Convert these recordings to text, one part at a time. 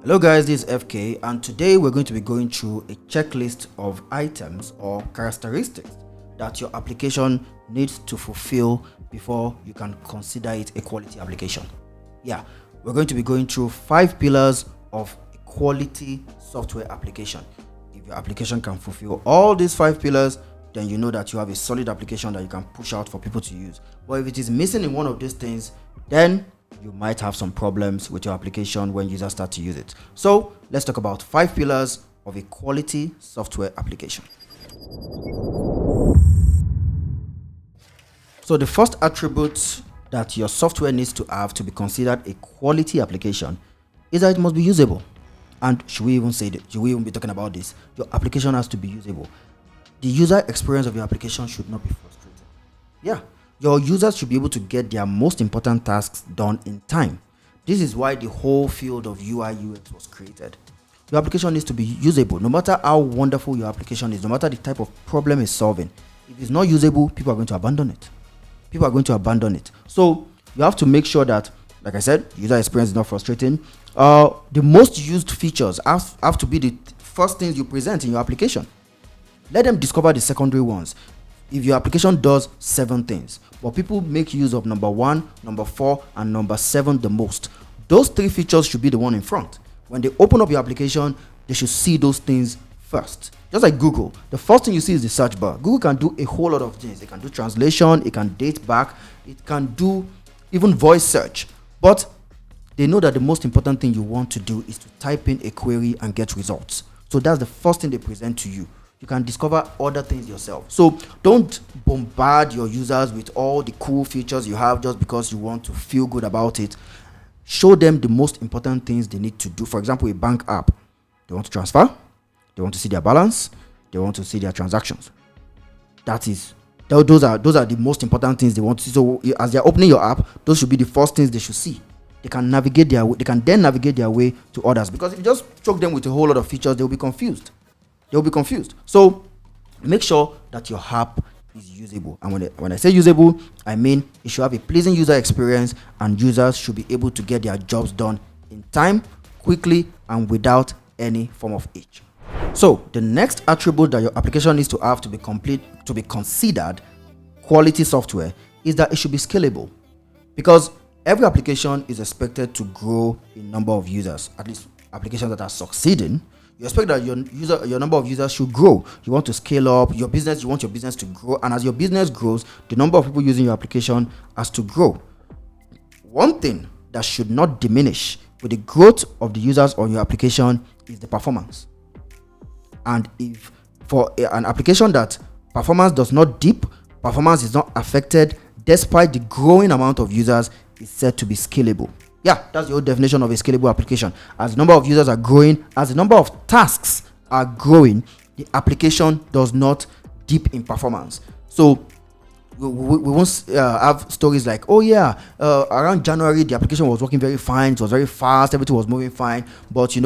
Hello guys, this is FK and today we're going to be going through a checklist of items or characteristics that your application needs to fulfill before you can consider it a quality application. Yeah, we're going to be going through 5 pillars of a quality software application. If your application can fulfill all these 5 pillars, then you know that you have a solid application that you can push out for people to use. But if it is missing in one of these things, then you might have some problems with your application when users start to use it. So let's talk about 5 pillars of a quality software application. So the first attribute that your software needs to have to be considered a quality application is that it must be usable. And should we even be talking about this? Your application has to be usable. The user experience of your application should not be frustrating. Yeah. Your users should be able to get their most important tasks done in time. This is why the whole field of UI UX was created. Your application needs to be usable. No matter how wonderful your application is, no matter the type of problem it's solving, if it's not usable, people are going to abandon it. So you have to make sure that, like I said, user experience is not frustrating. The most used features have to be the first things you present in your application. Let them discover the secondary ones. If your application does 7 things, but people make use of number 1, number 4, and number 7 the most, those 3 features should be the one in front. When they open up your application, they should see those things first. Just like Google, the first thing you see is the search bar. Google can do a whole lot of things. It can do translation, it can date back, it can do even voice search. But they know that the most important thing you want to do is to type in a query and get results. So that's the first thing they present to you. You can discover other things yourself. So don't bombard your users with all the cool features you have just because you want to feel good about it. Show them the most important things they need to do. For example, a bank app. They want to transfer, they want to see their balance, they want to see their transactions. Those are the most important things they want to see. So as they're opening your app, those should be the first things they should see. They can then navigate their way to others. Because if you just choke them with a whole lot of features, they'll be confused. So make sure that your app is usable. And when I say usable, I mean it should have a pleasing user experience, and users should be able to get their jobs done in time, quickly, and without any form of itch. So the next attribute that your application needs to have to be considered quality software is that it should be scalable. Because every application is expected to grow in number of users, at least applications that are succeeding. You expect that your number of users should grow. You want to scale up your business. You want your business to grow. And as your business grows, the number of people using your application has to grow. One thing that should not diminish with the growth of the users on your application is the performance. And if for an application that performance does not dip, performance is not affected despite the growing amount of users, is said to be scalable. Yeah, that's the whole definition of a scalable application. As the number of users are growing, as the number of tasks are growing, the application does not dip in performance. So we won't have stories like, around January, the application was working very fine. It was very fast. Everything was moving fine. But,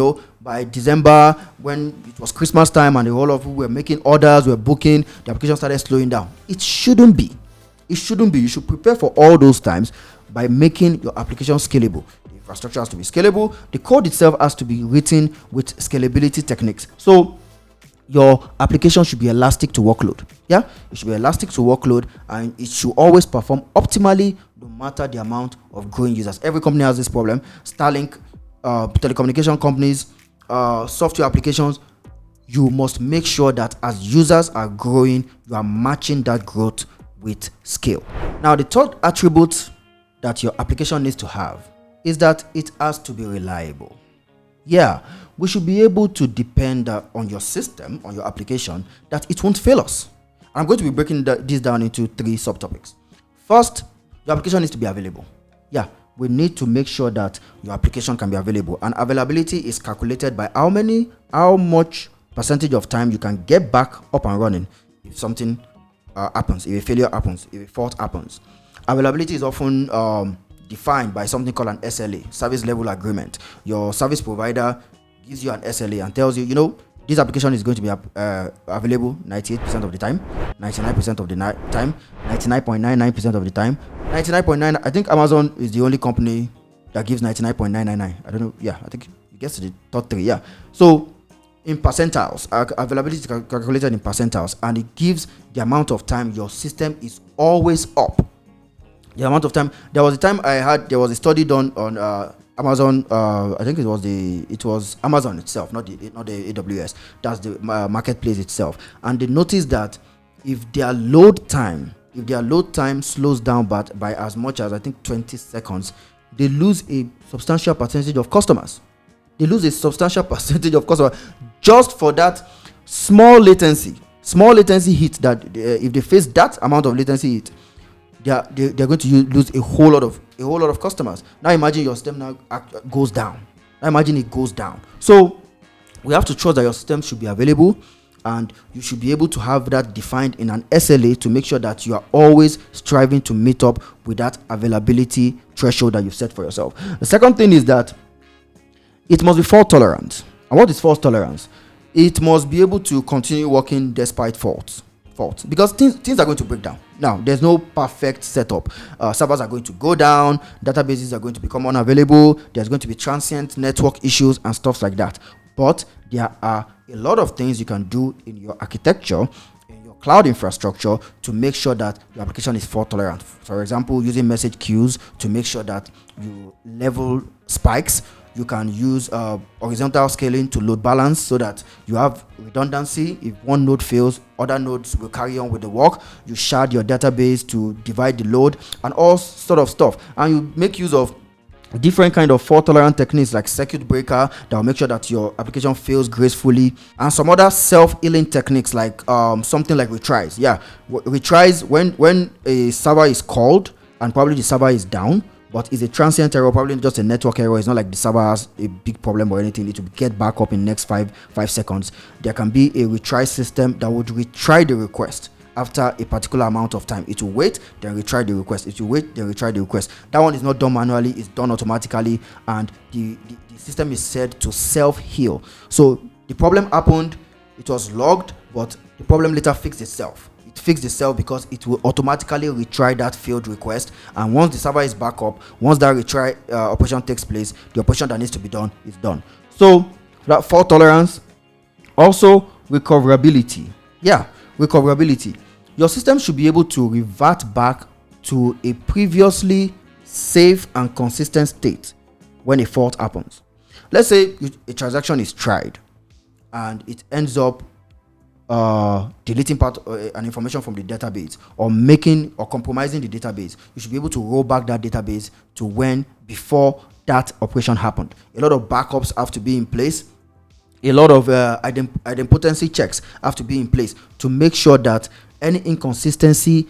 by December, when it was Christmas time and the whole of you were making orders, were booking, the application started slowing down. It shouldn't be. You should prepare for all those times by making your application scalable. The infrastructure has to be scalable. The code itself has to be written with scalability techniques. So your application should be elastic to workload. Yeah, it should be elastic to workload, and it should always perform optimally no matter the amount of growing users. Every company has this problem. Starlink, telecommunication companies, software applications. You must make sure that as users are growing, you are matching that growth with scale. Now, the third attribute that your application needs to have is that it has to be reliable. Yeah, we should be able to depend on your system, on your application, that it won't fail us. I'm going to be breaking this down into 3 subtopics. First, your application needs to be available. Yeah, we need to make sure that your application can be available, and availability is calculated by how much percentage of time you can get back up and running if something happens, if a failure happens, if a fault happens. Availability is often defined by something called an SLA, service level agreement. Your service provider gives you an SLA and tells you, this application is going to be available 98% of the time, 99% of the time, 99.99% of the time, 99.9. I think Amazon is the only company that gives 99.999. I don't know. Yeah, I think gets to the top 3. Yeah. So in percentiles, availability is calculated in percentiles, and it gives the amount of time your system is always up. The amount of time. There was a study done on Amazon. I think it was Amazon itself, not the AWS. That's the marketplace itself. And they noticed that if their load time slows down by as much as, I think, 20 seconds, they lose a substantial percentage of customers. Just for that small latency hit. That if they face that amount of latency hit, they're going to lose a whole lot of customers. Now imagine your system now goes down. So we have to trust that your system should be available, and you should be able to have that defined in an SLA to make sure that you are always striving to meet up with that availability threshold that you've set for yourself. The second thing is that it must be fault tolerant. And what is fault tolerance? It must be able to continue working despite faults, because things are going to break down. Now, there's no perfect setup. Servers are going to go down, databases are going to become unavailable, there's going to be transient network issues and stuff like that. But there are a lot of things you can do in your architecture, in your cloud infrastructure, to make sure that your application is fault tolerant. For example, using message queues to make sure that you level spikes. You can use horizontal scaling to load balance so that you have redundancy. If one node fails, other nodes will carry on with the work. You shard your database to divide the load and all sort of stuff. And you make use of different kind of fault tolerant techniques like circuit breaker that will make sure that your application fails gracefully, and some other self-healing techniques like something like retries. Retries when a server is called and probably the server is down, but it's a transient error, probably just a network error. It's not like the server has a big problem or anything. It will get back up in the next 5 seconds. There can be a retry system that would retry the request after a particular amount of time. It will wait, then retry the request. It will wait, then retry the request. That one is not done manually, it's done automatically, and the system is said to self-heal. So the problem happened, it was logged, but the problem later fixed itself. It fixed itself because it will automatically retry that failed request, and once the server is back up, once that retry operation takes place, the operation that needs to be done is done. So that fault tolerance. Also, recoverability. Recoverability. Your system should be able to revert back to a previously safe and consistent state when a fault happens. Let's say a transaction is tried and it ends up deleting part an information from the database, or making or compromising the database. You should be able to roll back that database to before that operation happened. A lot of backups have to be in place. A lot of idempotency checks have to be in place to make sure that any inconsistency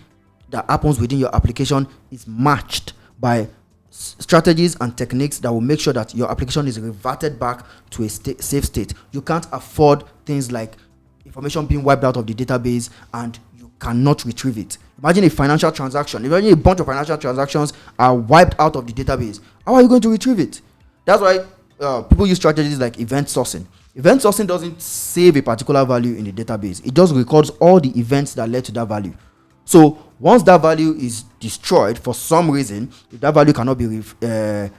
that happens within your application is matched by strategies and techniques that will make sure that your application is reverted back to a safe state. You can't afford things like information being wiped out of the database and you cannot retrieve it. Imagine a financial transaction. Imagine a bunch of financial transactions are wiped out of the database. How are you going to retrieve it? That's why people use strategies like event sourcing. Event sourcing doesn't save a particular value in the database. It just records all the events that led to that value. So once that value is destroyed for some reason, if that value cannot be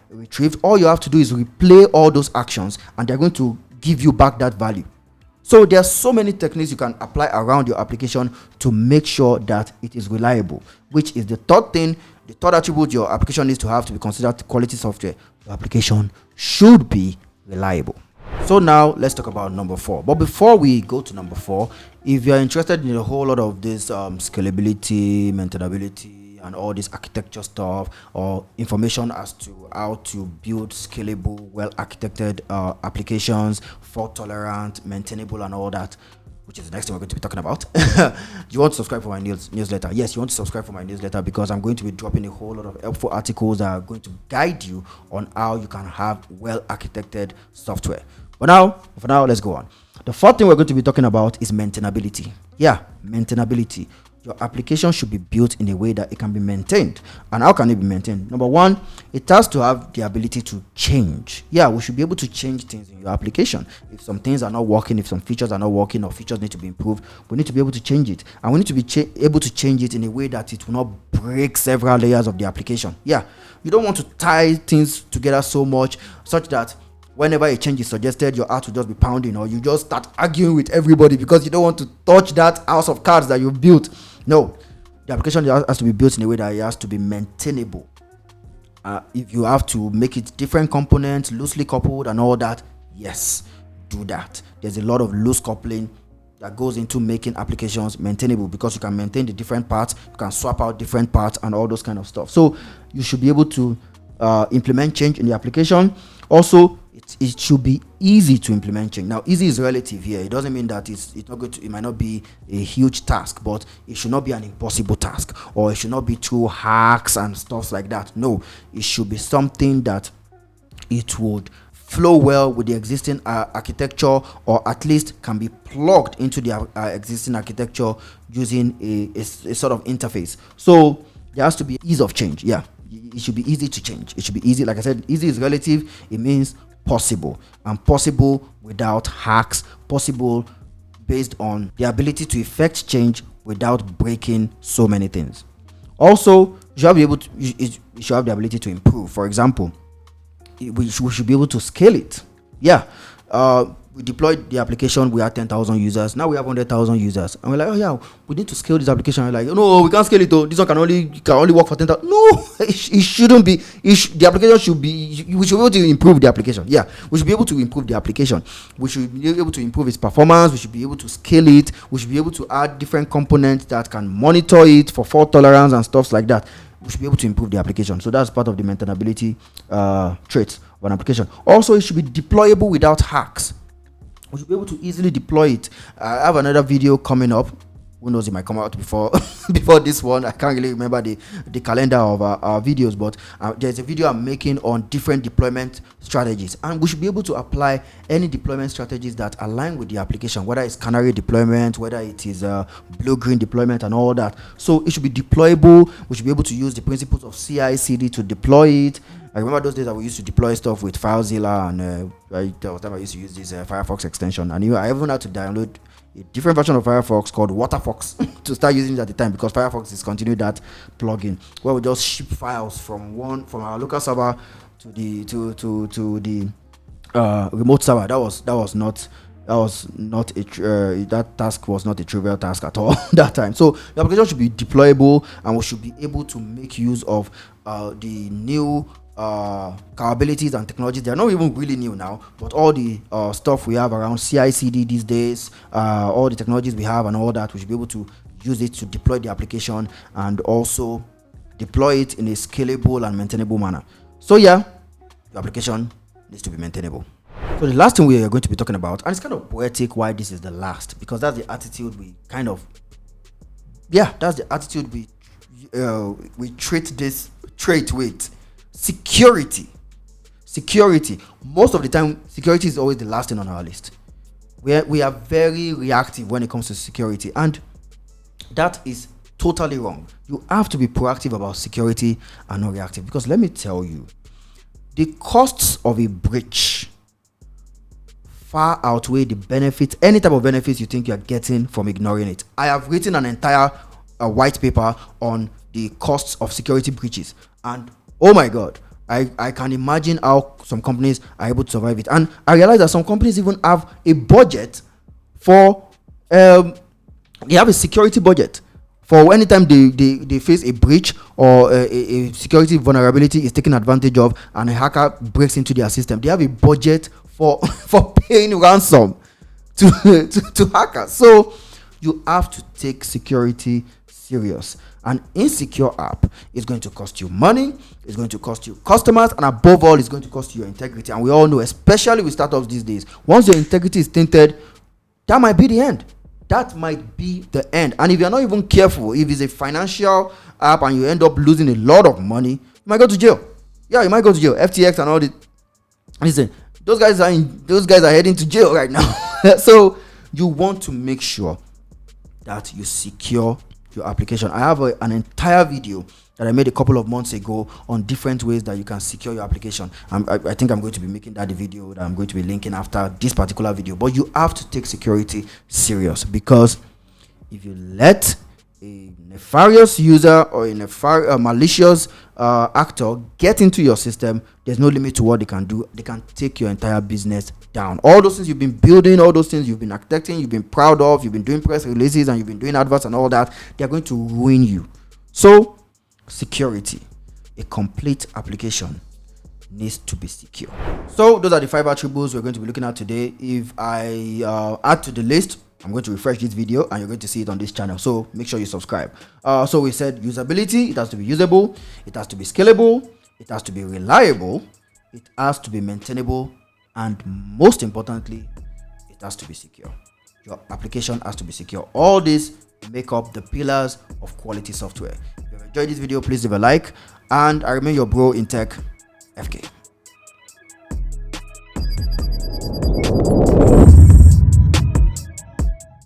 retrieved, all you have to do is replay all those actions and they're going to give you back that value. So there are so many techniques you can apply around your application to make sure that it is reliable, which is the third thing, the third attribute your application needs to have to be considered quality software. Your application should be reliable. So now let's talk about number 4. But before we go to number 4, if you're interested in a whole lot of this scalability, maintainability, and all this architecture stuff, or information as to how to build scalable, well-architected applications, fault tolerant, maintainable, and all that, which is the next thing we're going to be talking about. You want to subscribe for my newsletter? Yes, you want to subscribe for my newsletter because I'm going to be dropping a whole lot of helpful articles that are going to guide you on how you can have well-architected software. But for now, let's go on. The fourth thing we're going to be talking about is maintainability. Maintainability. Your application should be built in a way that it can be maintained. And how can it be maintained? Number one, it has to have the ability to change. We should be able to change things in your application. If some things are not working, if some features are not working, or features need to be improved, we need to be able to change it. And we need to be able to change it in a way that it will not break several layers of the application. You don't want to tie things together so much such that whenever a change is suggested, your heart will just be pounding, or you just start arguing with everybody because you don't want to touch that house of cards that you've built. No, the application has to be built in a way that it has to be maintainable. If you have to make it different components, loosely coupled and all that, yes, do that. There's a lot of loose coupling that goes into making applications maintainable, because you can maintain the different parts, you can swap out different parts and all those kind of stuff. So you should be able to implement change in the application. Also, it should be easy to implement change. Now, easy is relative here. It doesn't mean that it's not going to, it might not be a huge task, but it should not be an impossible task, or it should not be through hacks and stuff like that. No, it should be something that it would flow well with the existing architecture, or at least can be plugged into the existing architecture using a sort of interface. So there has to be ease of change. Yeah, it should be easy to change. It should be easy. Like I said, easy is relative. It means possible, and possible without hacks, possible based on the ability to effect change without breaking so many things. Also, you should have the ability to improve. For example, we should be able to scale it. Yeah, we deployed the application, we had 10,000 users, now we have 100,000 users, and we're like, oh yeah, we need to scale this application. We're like, no, we can't scale it though, this one can only work for 10,000. No, it shouldn't be. The application should be, we should be able to improve the application. Yeah, we should be able to improve the application, we should be able to improve its performance, we should be able to scale it, we should be able to add different components that can monitor it for fault tolerance and stuff like that. We should be able to improve the application. So that's part of the maintainability traits of an application. Also, it should be deployable without hacks. We should be able to easily deploy it. I have another video coming up. Who knows, it might come out before this one. I can't really remember the calendar of our videos, but there's a video I'm making on different deployment strategies, and we should be able to apply any deployment strategies that align with the application, whether it's canary deployment, whether it is blue-green deployment and all that. So it should be deployable. We should be able to use the principles of CI/CD to deploy it. I remember those days that we used to deploy stuff with FileZilla, and there was time I used to use this Firefox extension, and I even had to download a different version of Firefox called WaterFox to start using it at the time, because Firefox discontinued that plugin where we just ship files from our local server to the remote server. That task was not a trivial task at all that time. So the application should be deployable, and we should be able to make use of the new capabilities and technologies. They're not even really new now, but all the stuff we have around CI/CD these days, all the technologies we have and all that, we should be able to use it to deploy the application, and also deploy it in a scalable and maintainable manner. So yeah, the application needs to be maintainable. So the last thing we are going to be talking about, and it's kind of poetic why this is the last, because that's the attitude we treat this trait with. Security. Most of the time, security is always the last thing on our list. We are very reactive when it comes to security, and that is totally wrong. You have to be proactive about security and not reactive, because let me tell you, the costs of a breach far outweigh the benefits, any type of benefits you think you're getting from ignoring it. I have written an entire white paper on the costs of security breaches, and oh my God, I can imagine how some companies are able to survive it. And I realize that some companies even have a budget for, they have a security budget for anytime they face a breach, or a security vulnerability is taken advantage of, and a hacker breaks into their system. They have a budget for paying ransom to hackers. So you have to take security serious. An insecure app is going to cost you money, it's going to cost you customers, and above all, it's going to cost you your integrity. And we all know, especially with startups these days, once your integrity is tainted, that might be the end. That might be the end. And if you're not even careful, if it's a financial app and you end up losing a lot of money, you might go to jail. Yeah, you might go to jail. FTX and all the, listen, those guys are heading to jail right now. So you want to make sure that you secure your application. I have an entire video that I made a couple of months ago on different ways that you can secure your application. I think I'm going to be making that the video that I'm going to be linking after this particular video. But you have to take security serious, because if you let a nefarious user or a malicious actor get into your system, there's no limit to what they can do. They can take your entire business down. All those things you've been building, all those things you've been architecting, you've been proud of, you've been doing press releases, and you've been doing adverts and all that, they're going to ruin you. So, security. A complete application needs to be secure. So, those are the 5 attributes we're going to be looking at today. If I add to the list, I'm going to refresh this video and you're going to see it on this channel. So make sure you subscribe. So we said usability, it has to be usable, it has to be scalable, it has to be reliable, it has to be maintainable, and most importantly, it has to be secure. Your application has to be secure. All these make up the pillars of quality software. If you have enjoyed this video, please leave a like, and I remain your bro in tech, FK.